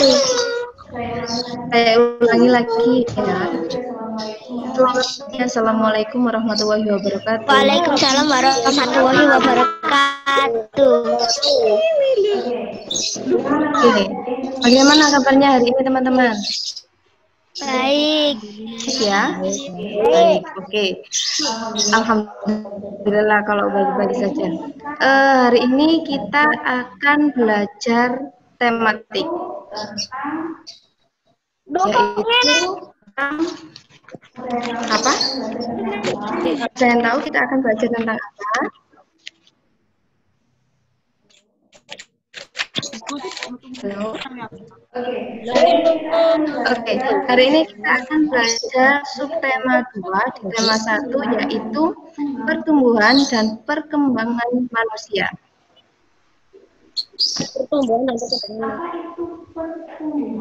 Saya ulangi lagi ya. Assalamualaikum warahmatullahi wabarakatuh. Waalaikumsalam warahmatullahi wabarakatuh. Oke, bagaimana kabarnya hari ini teman-teman? Baik. Ya, baik. Oke, alhamdulillah kalau baik-baik saja. Hari ini kita akan belajar tematik, yaitu apa? Saya tahu kita akan belajar tentang apa? Halo. Oke, hari ini kita akan belajar subtema 2 di tema 1, yaitu pertumbuhan dan perkembangan manusia.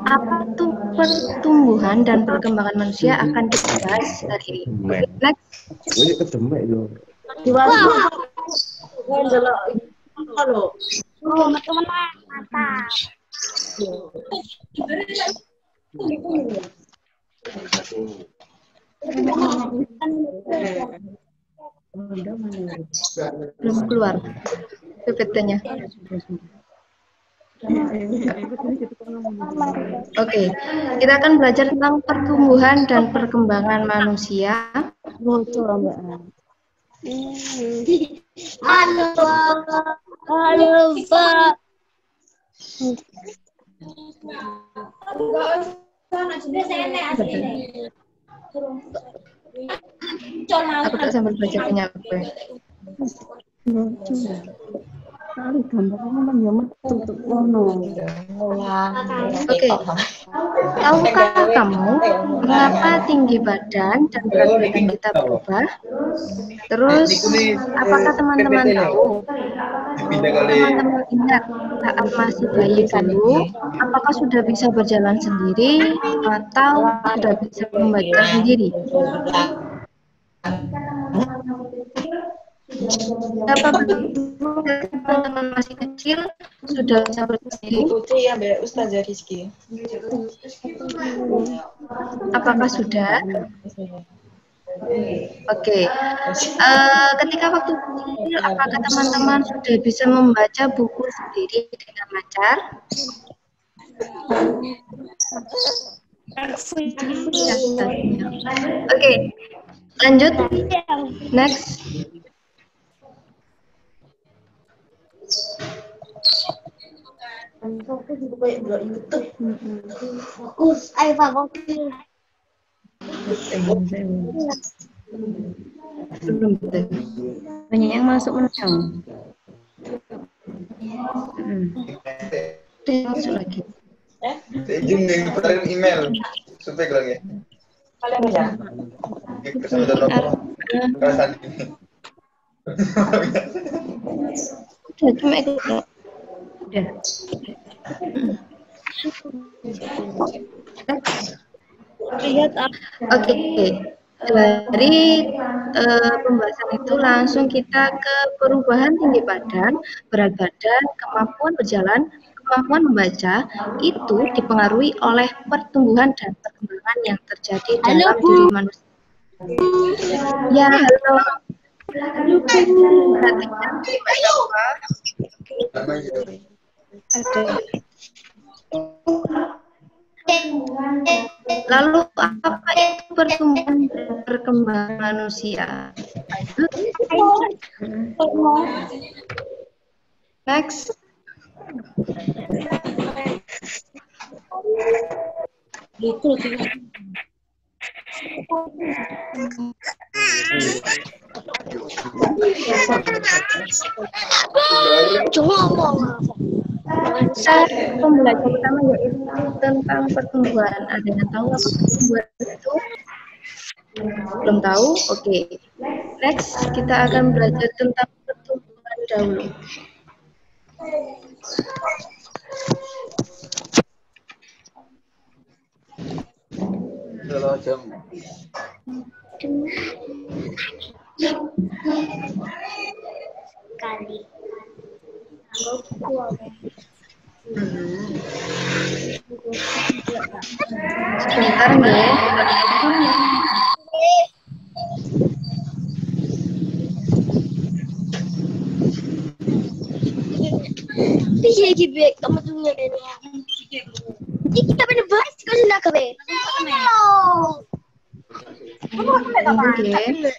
Apa itu pertumbuhan dan perkembangan manusia akan kita bahas hari ini. Next. Belum keluar PPT-nya. Oke, kita akan belajar tentang pertumbuhan dan perkembangan manusia. Halo, Pak. Aku tak sambil baca penyampai. Oke, tahukah kamu mengapa tinggi badan dan berat badan kita berubah? Terus, apakah teman-teman tahu? Teman-teman ingat saat masih bayi dulu, apakah sudah bisa berjalan sendiri atau sudah bisa membaca sendiri? Apakah teman-teman masih kecil sudah bisa berdiri? Ikuti ya Mbak Ustazah Rizky. Apakah sudah? Oke. Ketika waktu kecil, apakah teman-teman sudah bisa membaca buku sendiri dengan lancar? Oke. Lanjut. Next. Ayo Pak, Belum betul. Banyak yang masuk menang. Masuk lagi. Izin diputerin email supaya lagi. Kalian ya? Kesempatan rokok. Perasaan ini. Udah cuma ikut. Udah. lihat Oke. Dari pembahasan itu langsung kita ke perubahan tinggi badan, berat badan, kemampuan berjalan, kemampuan membaca itu dipengaruhi oleh pertumbuhan dan perkembangan yang terjadi dalam diri manusia. Ya, halo. Lalu apa itu pertumbuhan dan perkembangan manusia? Next. Pembelajaran pertama yaitu tentang pertumbuhan. Ada yang tahu apa pertumbuhan itu? Belum tahu? Oke. Next, kita akan belajar tentang pertumbuhan dahulu. Sebentar nggih. Piye iki bek kamu dunya dene. Iki tapi bahas kok sudah kabe. Nggih.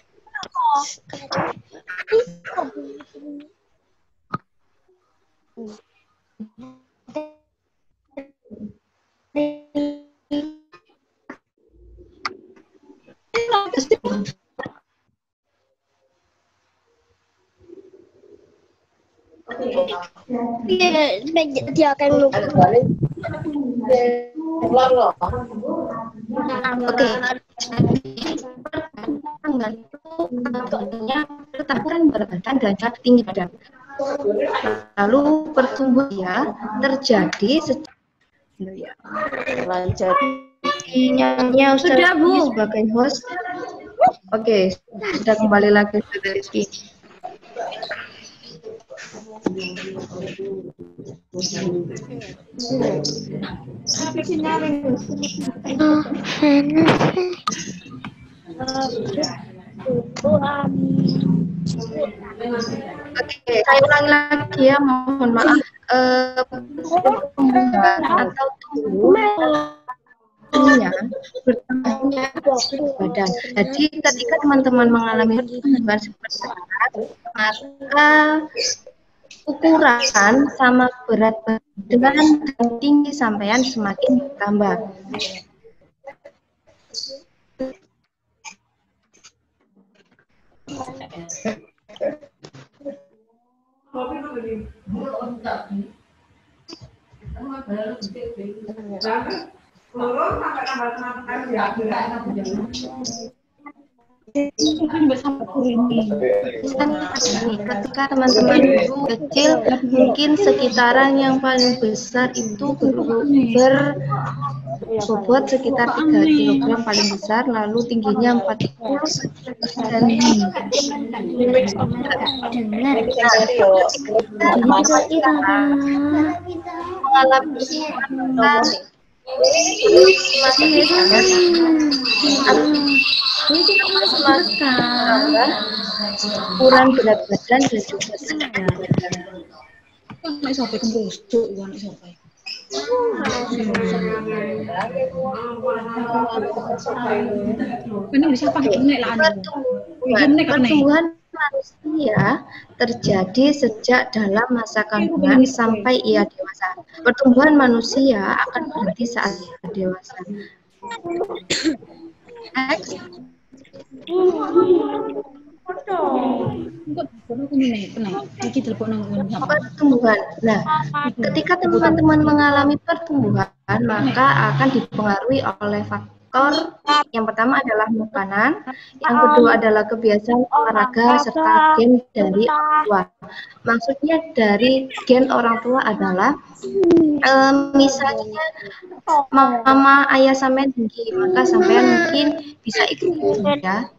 Piye dia akan lupa. Oke. Tanggal itu artinya pertempuran berat badan dan tinggi badan. Lalu pertumbuhan ya terjadi ya. Nyanyi Sudah, Bu. sebagai host. Oke, sudah kembali lagi ke Rizky. Oke, saya ulangi lagi ya, mohon maaf. Pertumbuhan atau tumbuhnya bertambahnya badan. Jadi ketika teman-teman mengalami pertumbuhan seperti itu, maka ukuran sama berat badan dan tinggi sampean semakin bertambah. Ketika teman-teman itu kecil, mungkin sekitaran yang paling besar itu berbobot sekitar 3 kg paling besar, lalu tingginya 40 cm. Ukuran berat badan dan juga tinggi badan. Pertumbuhan manusia terjadi sejak dalam masa kandungan sampai ia dewasa. Pertumbuhan manusia akan berhenti saat dewasa. Next. Pertumbuhan. Nah, ketika teman-teman mengalami pertumbuhan, maka akan dipengaruhi oleh faktor yang pertama adalah makanan, yang kedua adalah kebiasaan olahraga serta gen dari orang tua. Maksudnya dari gen orang tua adalah misalnya mama ayah sampean tinggi, maka sampean mungkin bisa ikut ya.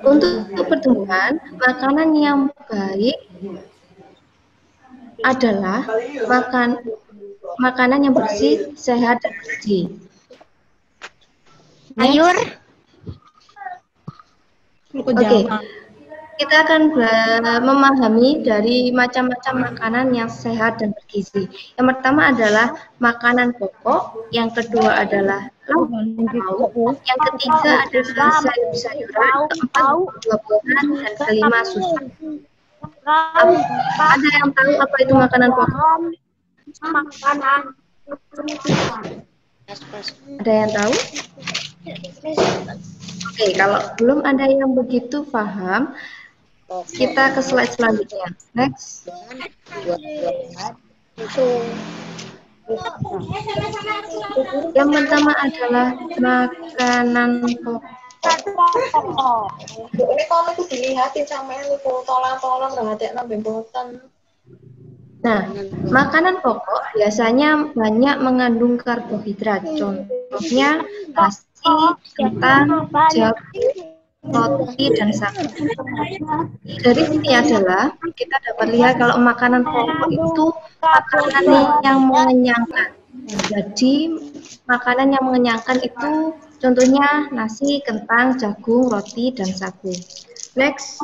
Untuk pertumbuhan, makanan yang baik adalah makanan yang bersih, sehat, dan bergizi. Sayur. Oke, kita akan memahami dari macam-macam makanan yang sehat dan bergizi. Yang pertama adalah makanan pokok, yang kedua adalah lauk pauk, yang ketiga adalah sayur-sayuran, keempat buah-buahan, dan kelima susu. Ada yang tahu apa itu makanan pokok? Ada yang tahu? Oke, kalau belum ada yang begitu paham, kita ke slide selanjutnya. Next. Yang pertama adalah makanan pokok. Ini kalau itu dilihatin sama yang itu tolong nggak ada nambah boten. Nah, makanan pokok biasanya banyak mengandung karbohidrat. Contohnya nasi, kentang, jagung, roti, dan sagu. Dari sini adalah kita dapat lihat kalau makanan pokok itu makanan yang mengenyangkan. Jadi makanan yang mengenyangkan itu contohnya nasi, kentang, jagung, roti, dan sagu. Next.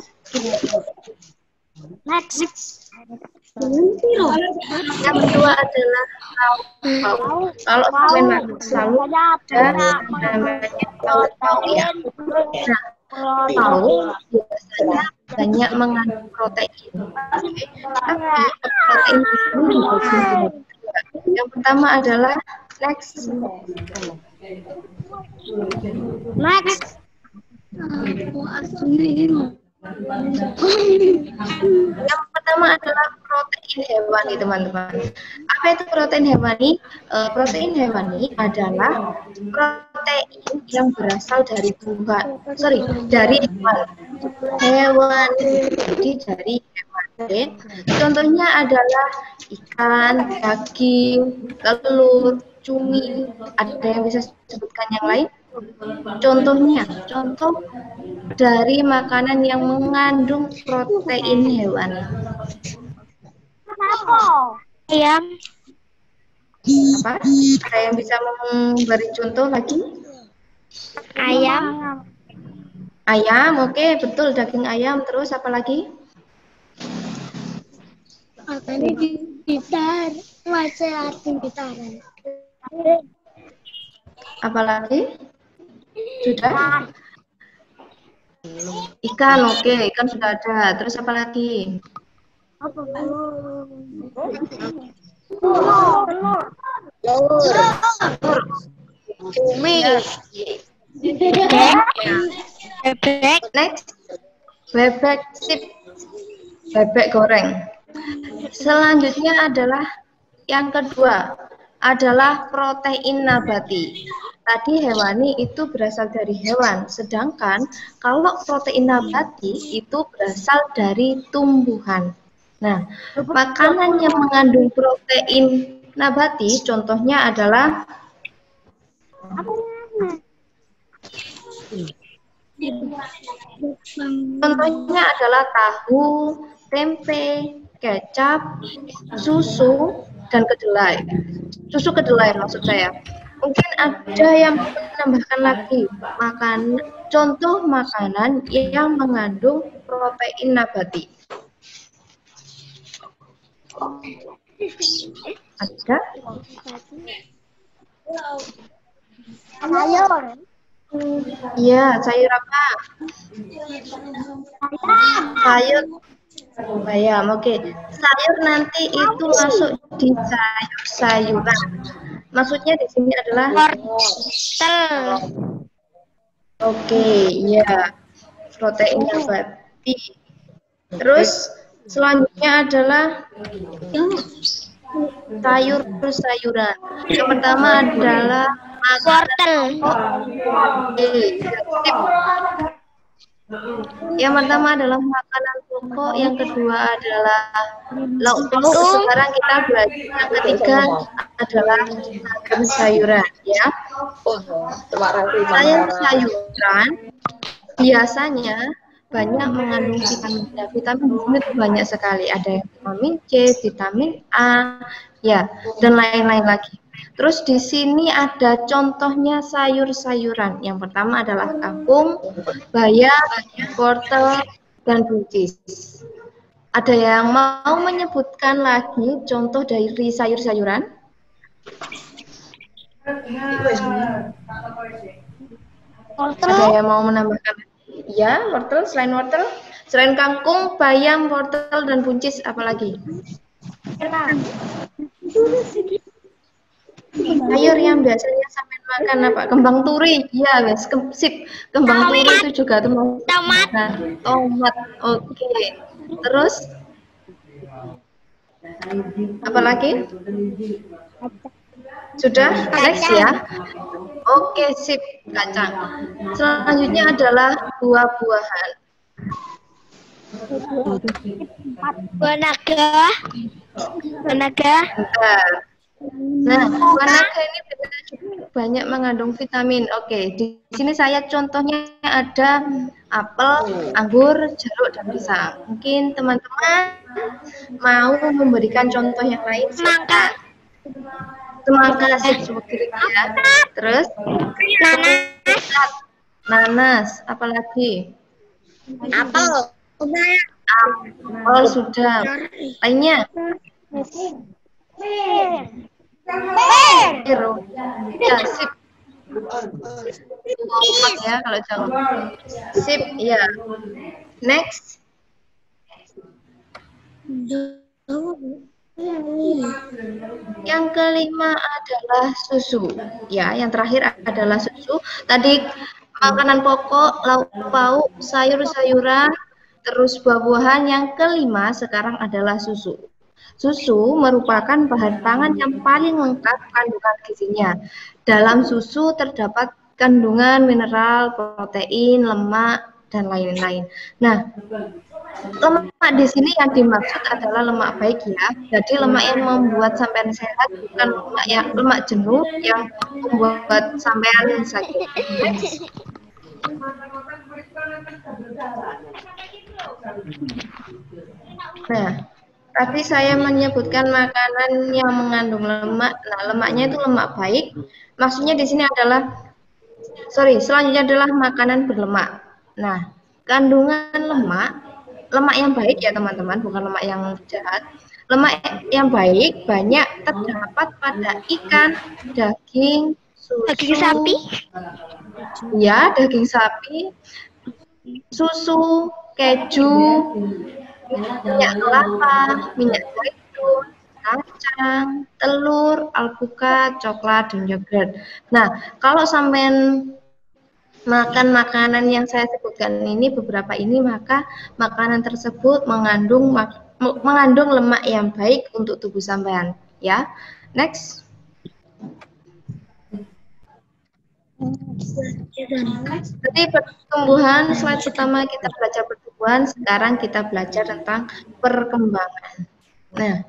Yang kedua adalah lauk. Kalau kalian makan selalu ada namanya lauk ya. Nah, lauk biasanya banyak mengandung protein. Tapi protein itu dibagi. Yang pertama adalah next. Yang pertama adalah protein hewani, teman-teman. Apa itu protein hewani? Protein hewani adalah protein yang berasal dari dari hewan. Jadi dari hewan. Okay. Contohnya adalah ikan, daging, telur, cumi. Ada yang bisa disebutkan yang lain? Contoh dari makanan yang mengandung protein hewan. Ayam. Apa? Ada yang bisa memberi contoh lagi? Ayam. Ayam, oke, betul, daging ayam. Terus apa lagi? Apa lagi? Sudah? Ikan, oke, ikan sudah ada. Terus apa lagi? Telur. Cumi. Bebek. Next. Bebek, sip. Bebek goreng. Selanjutnya adalah yang kedua adalah protein nabati. Tadi hewani itu berasal dari hewan, sedangkan kalau protein nabati itu berasal dari tumbuhan. Nah, makanan yang mengandung protein nabati contohnya adalah tahu, tempe, kecap, susu, dan kedelai. Susu kedelai maksud saya. Mungkin ada yang menambahkan lagi contoh makanan yang mengandung protein nabati. Ada? Sayur. Iya, sayur apa? Sayur bayam, oke. Sayur nanti itu masuk di sayur-sayuran. Maksudnya di sini adalah wortel. Oke, iya. Protein nabati. Terus selanjutnya adalah sayur-sayuran. Yang pertama adalah Wortel. Yang pertama adalah makanan pokok, yang kedua adalah lauk pauk. Sekarang kita belajar yang ketiga adalah sayuran, ya. Sayur-sayuran biasanya banyak mengandung vitamin. Vitamin di sini banyak sekali. Ada yang vitamin C, vitamin A, ya, dan lain-lain lagi. Terus di sini ada contohnya sayur-sayuran. Yang pertama adalah kangkung, bayam, wortel, dan buncis. Ada yang mau menyebutkan lagi contoh dari sayur-sayuran? Ada yang mau menambahkan? Ya, wortel, selain kangkung, bayam, wortel, dan buncis, apalagi? Sayur yang biasanya sampai makan apa? Kembang turi, ya, guys. Sip. Kembang turi itu juga tuh mau. Tomat, oke. Terus apa lagi? Sudah, next ya. Oke, sip, kacang. Selanjutnya adalah buah-buahan. Buah naga. Tenaga. Bentar. Nah, naga ini banyak mengandung vitamin. Oke, di sini saya contohnya ada apel, anggur, jeruk, dan pisang. Mungkin teman-teman mau memberikan contoh yang lain. Semangka. Semangka seperti ya. Terus nanas, apalagi? Apel. Apel sudah. Lainnya? Ya, sip. Ya, kalau jangan. Sip, ya. Next. Yang kelima adalah susu. Ya, yang terakhir adalah susu. Tadi makanan pokok, lauk pauk, sayur-sayuran, terus buah-buahan. Yang kelima sekarang adalah susu. Susu merupakan bahan pangan yang paling lengkap kandungan gizinya. Dalam susu terdapat kandungan mineral, protein, lemak, dan lain-lain. Nah, lemak di sini yang dimaksud adalah lemak baik ya. Jadi lemak yang membuat sampean sehat, bukan lemak jenuh yang membuat sampean sakit. Nah, tadi saya menyebutkan makanan yang mengandung lemak. Nah, lemaknya itu lemak baik. Maksudnya di sini adalah, selanjutnya adalah makanan berlemak. Nah, kandungan lemak yang baik ya teman-teman, bukan lemak yang jahat. Lemak yang baik banyak terdapat pada ikan, daging, susu. Daging sapi? Ya, daging sapi, susu, keju, minyak kelapa, minyak zaitun, kacang, telur, alpukat, coklat, dan yogurt. Nah, kalau sampean makan makanan yang saya sebutkan ini, beberapa ini, maka makanan tersebut mengandung lemak yang baik untuk tubuh sampean. Ya, next. Jadi pertumbuhan, slide pertama kita belajar pertumbuhan, sekarang kita belajar tentang perkembangan. Nah,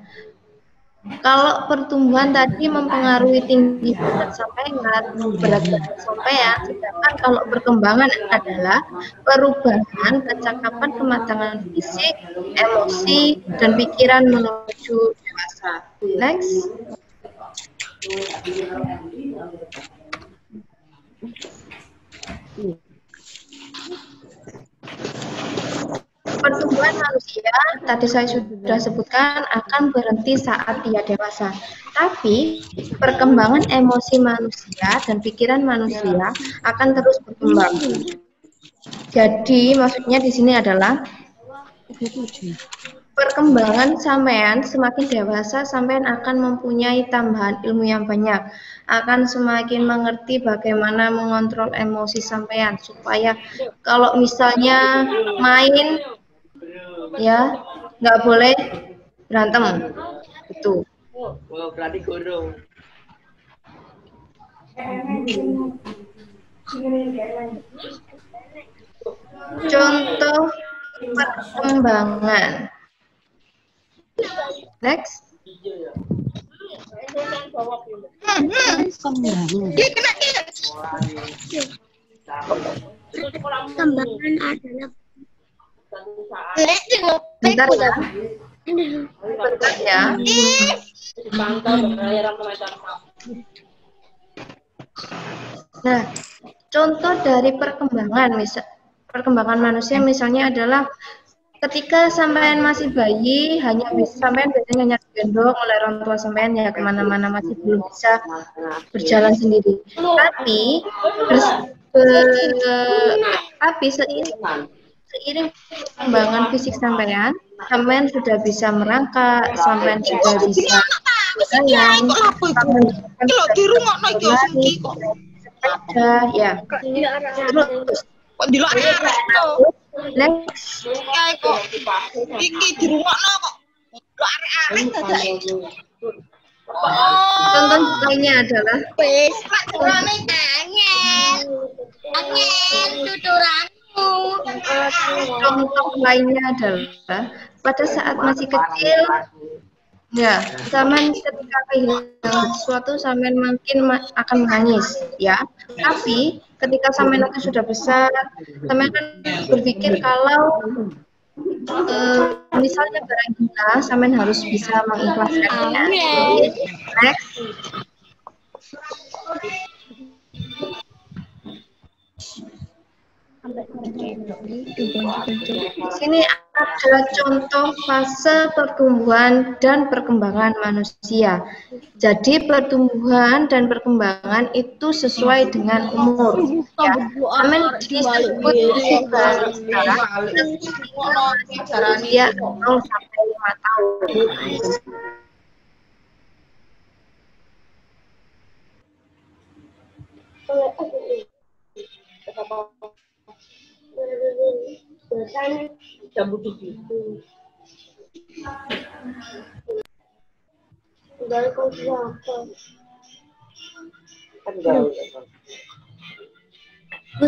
kalau pertumbuhan tadi mempengaruhi tinggi badan sampean, berat badan sampean, sedangkan kalau perkembangan adalah perubahan kecakapan, kematangan fisik, emosi, dan pikiran menuju dewasa. Next. Pertumbuhan manusia, tadi saya sudah sebutkan, akan berhenti saat ia dewasa. Tapi, perkembangan emosi manusia dan pikiran manusia akan terus berkembang. Jadi, maksudnya di sini adalah perkembangan sampean semakin dewasa, sampean akan mempunyai tambahan ilmu yang banyak, akan semakin mengerti bagaimana mengontrol emosi sampean, supaya kalau misalnya main, ya nggak boleh berantem, itu. Berarti guru. Contoh perkembangan. Next. Perkembangan adalah Bentar ya. Bentar ya. Nah, contoh dari perkembangan manusia misalnya adalah ketika sampean masih bayi, sampean biasanya hanya digendong oleh orang tua sampean, ya kemana-mana, masih belum bisa berjalan sendiri. Tapi seiring perkembangan fisik sampean sudah bisa merangkak, sampean sudah bisa berjalan, di rumah lagi sepeda, ya. Terus next. Iki di rumah kok. Arek-arek dadak. Contoh lainnya adalah contoh lainnya adalah pada saat masih kecil Ya, sampean ketika kehilangan sesuatu sampean mungkin akan menangis, ya. Tapi ketika sampean nanti sudah besar, sampean kan berpikir kalau misalnya barang hilang, sampean harus bisa mengikhlaskannya. Next. Sini ada contoh fase pertumbuhan dan perkembangan manusia. Jadi pertumbuhan dan perkembangan itu sesuai dengan umur. Ya, amin disebut usia 0 sampai 5 tahun.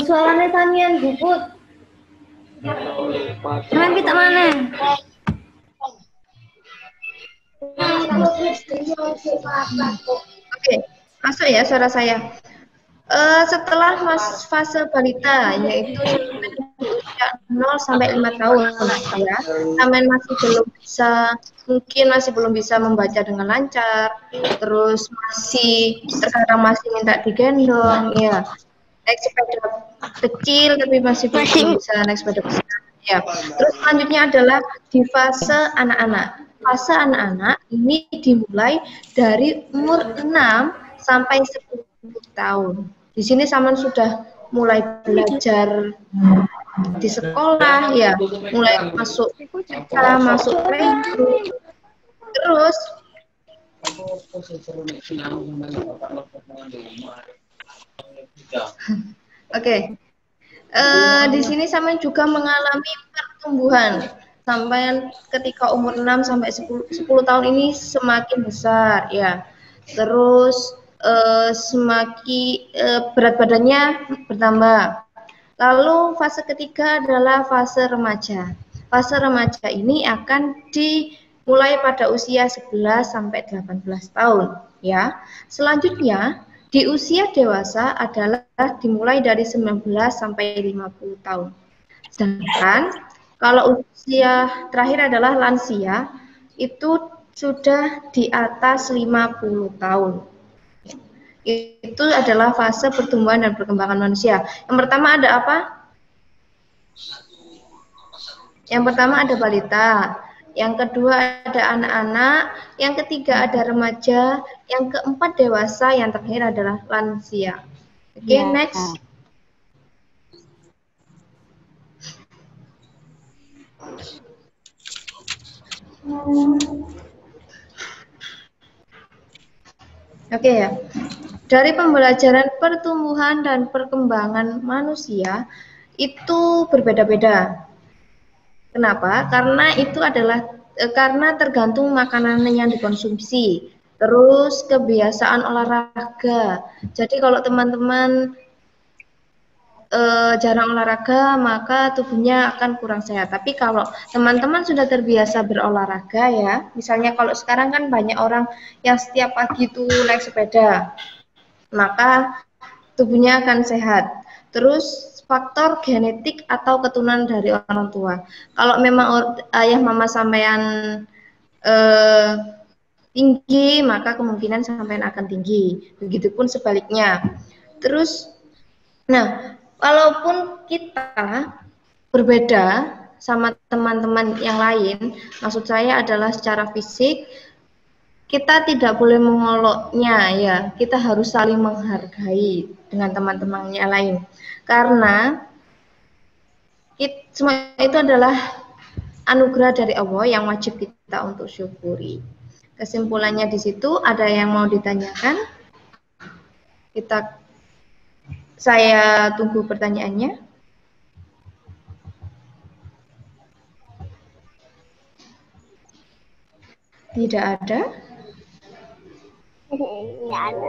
Suaranya tanian guput. Sampai kita mana? Oke, masuk ya suara saya. Setelah fase balita, yaitu usia 0 sampai 5 tahun, ya, sampean mungkin masih belum bisa membaca dengan lancar, terus terkadang masih minta digendong, ya, naik sepeda kecil tapi masih belum bisa naik sepeda besar, ya. Terus selanjutnya adalah di fase anak-anak. Fase anak-anak ini dimulai dari umur 6 sampai 10 tahun. Di sini sampean sudah mulai belajar di sekolah, ya, mulai masuk TK, masuk playgroup. Terus oke. Di sini sampean juga mengalami pertumbuhan. Sampai ketika umur 6 sampai 10 tahun ini semakin besar, ya. Terus semakin berat badannya bertambah. Lalu fase ketiga adalah fase remaja. Fase remaja ini akan dimulai pada usia 11 sampai 18 tahun, ya. Selanjutnya di usia dewasa adalah dimulai dari 19 sampai 50 tahun. Sedangkan kalau usia terakhir adalah lansia, itu sudah di atas 50 tahun. Itu adalah fase pertumbuhan dan perkembangan manusia. Yang pertama ada apa? Yang pertama ada balita, yang kedua ada anak-anak, yang ketiga ada remaja, yang keempat dewasa, yang terakhir adalah lansia. Oke, next. Oke ya. Dari pembelajaran pertumbuhan dan perkembangan manusia itu berbeda-beda. Kenapa? Karena itu adalah karena tergantung makanan yang dikonsumsi, terus kebiasaan olahraga. Jadi kalau teman-teman jarang olahraga, maka tubuhnya akan kurang sehat. Tapi kalau teman-teman sudah terbiasa berolahraga, ya, misalnya kalau sekarang kan banyak orang yang setiap pagi itu naik sepeda, maka tubuhnya akan sehat. Terus faktor genetik atau keturunan dari orang tua. Kalau memang ayah mama sampean tinggi, maka kemungkinan sampean akan tinggi. Begitupun sebaliknya. Terus, nah, walaupun kita berbeda sama teman-teman yang lain, maksud saya adalah secara fisik, kita tidak boleh mengoloknya, ya. Kita harus saling menghargai dengan teman-teman yang lain. Karena semua itu adalah anugerah dari Allah yang wajib kita untuk syukuri. Kesimpulannya di situ, ada yang mau ditanyakan? Saya tunggu pertanyaannya. Tidak ada? Tidak ada.